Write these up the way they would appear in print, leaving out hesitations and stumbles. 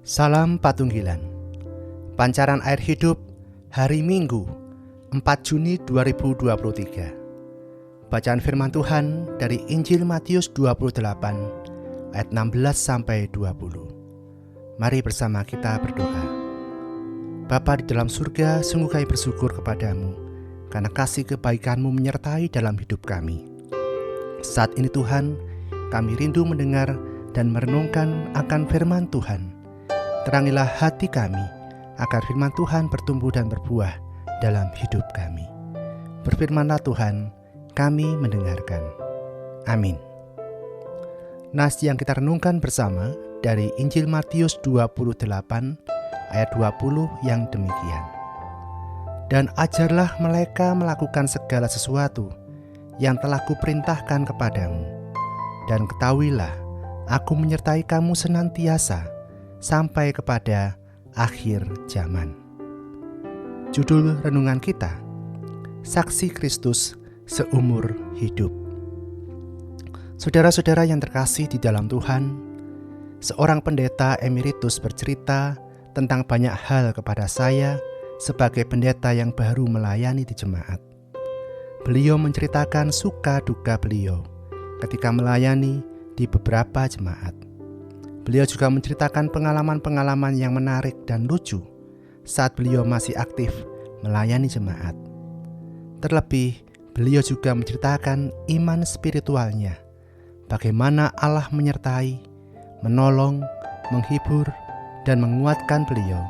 Salam Patunggilan. Pancaran Air Hidup hari Minggu 4 Juni 2023. Bacaan firman Tuhan dari Injil Matius 28 ayat 16 sampai 20. Mari bersama kita berdoa. Bapa di dalam surga, sungguh kami bersyukur kepadamu karena kasih kebaikan-Mu menyertai dalam hidup kami. Saat ini Tuhan, kami rindu mendengar dan merenungkan akan firman Tuhan. Terangilah hati kami, agar firman Tuhan bertumbuh dan berbuah dalam hidup kami. Berfirmanlah Tuhan, kami mendengarkan. Amin. Nas yang kita renungkan bersama dari Injil Matius 28 ayat 20 yang demikian. Dan ajarlah mereka melakukan segala sesuatu yang telah kuperintahkan kepadamu. Dan ketahuilah, aku menyertai kamu senantiasa sampai kepada akhir zaman. Judul renungan kita, Saksi Kristus seumur hidup. Saudara-saudara yang terkasih di dalam Tuhan, seorang pendeta emeritus bercerita tentang banyak hal kepada saya sebagai pendeta yang baru melayani di jemaat. Beliau menceritakan suka duka beliau ketika melayani di beberapa jemaat. Beliau juga menceritakan pengalaman-pengalaman yang menarik dan lucu saat beliau masih aktif melayani jemaat. Terlebih, beliau juga menceritakan iman spiritualnya, bagaimana Allah menyertai, menolong, menghibur, dan menguatkan beliau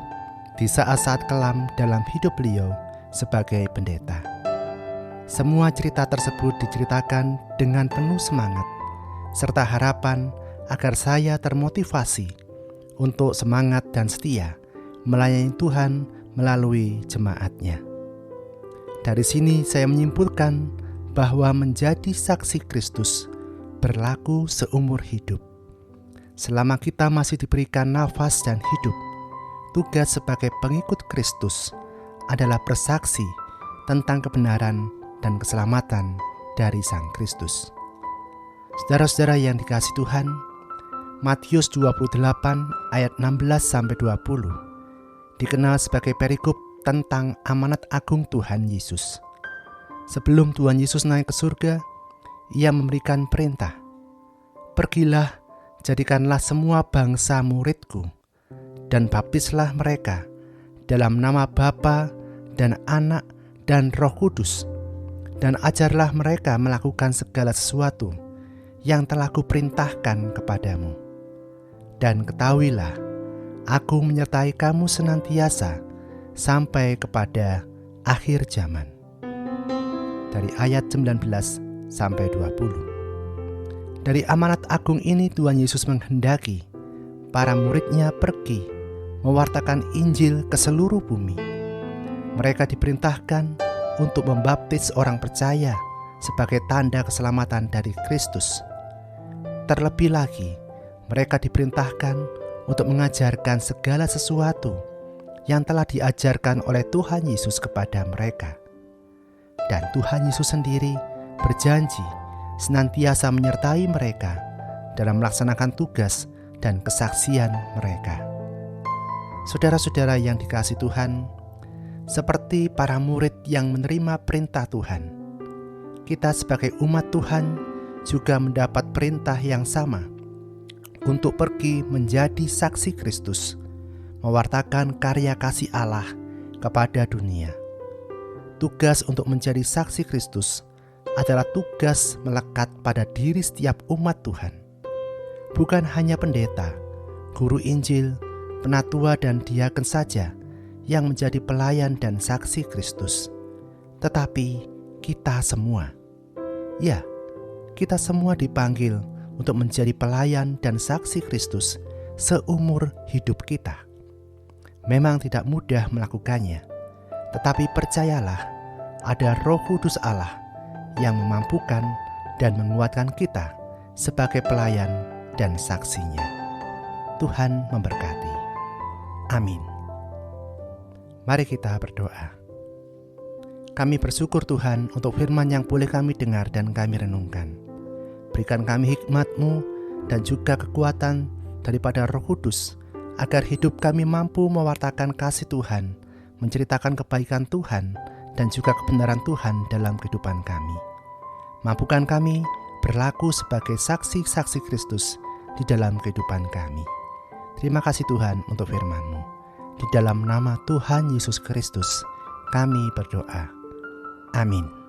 di saat-saat kelam dalam hidup beliau sebagai pendeta. Semua cerita tersebut diceritakan dengan penuh semangat serta harapan agar saya termotivasi untuk semangat dan setia melayani Tuhan melalui jemaatnya. Dari sini saya menyimpulkan bahwa menjadi saksi Kristus berlaku seumur hidup. Selama kita masih diberikan nafas dan hidup, tugas sebagai pengikut Kristus adalah bersaksi tentang kebenaran dan keselamatan dari Sang Kristus. Saudara-saudara yang dikasihi Tuhan, Matius 28 ayat 16-20 dikenal sebagai perikop tentang amanat agung Tuhan Yesus. Sebelum Tuhan Yesus naik ke surga, Ia memberikan perintah, "Pergilah, jadikanlah semua bangsa muridku, dan baptislah mereka dalam nama Bapa dan Anak dan Roh Kudus, dan ajarlah mereka melakukan segala sesuatu yang telah kuperintahkan kepadamu. Dan ketahuilah, aku menyertai kamu senantiasa sampai kepada akhir zaman." Dari ayat 19 sampai 20. Dari amanat agung ini Tuhan Yesus menghendaki para muridnya pergi mewartakan Injil ke seluruh bumi. Mereka diperintahkan untuk membaptis orang percaya sebagai tanda keselamatan dari Kristus. Terlebih lagi, mereka diperintahkan untuk mengajarkan segala sesuatu yang telah diajarkan oleh Tuhan Yesus kepada mereka. Dan Tuhan Yesus sendiri berjanji senantiasa menyertai mereka dalam melaksanakan tugas dan kesaksian mereka. Saudara-saudara yang dikasihi Tuhan, seperti para murid yang menerima perintah Tuhan, kita sebagai umat Tuhan juga mendapat perintah yang sama untuk pergi menjadi saksi Kristus, mewartakan karya kasih Allah kepada dunia. Tugas untuk menjadi saksi Kristus adalah tugas melekat pada diri setiap umat Tuhan. Bukan hanya pendeta, guru Injil, penatua dan diaken saja yang menjadi pelayan dan saksi Kristus, tetapi kita semua. Ya, kita semua dipanggil untuk menjadi pelayan dan saksi Kristus seumur hidup kita. Memang tidak mudah melakukannya, tetapi percayalah, ada Roh Kudus Allah yang memampukan dan menguatkan kita sebagai pelayan dan saksinya. Tuhan memberkati. Amin. Mari kita berdoa. Kami bersyukur Tuhan untuk firman yang boleh kami dengar dan kami renungkan. Berikan kami hikmat-Mu dan juga kekuatan daripada Roh Kudus, agar hidup kami mampu mewartakan kasih Tuhan, menceritakan kebaikan Tuhan, dan juga kebenaran Tuhan dalam kehidupan kami. Mampukan kami berlaku sebagai saksi-saksi Kristus di dalam kehidupan kami. Terima kasih Tuhan untuk firman-Mu. Di dalam nama Tuhan Yesus Kristus, kami berdoa. Amin.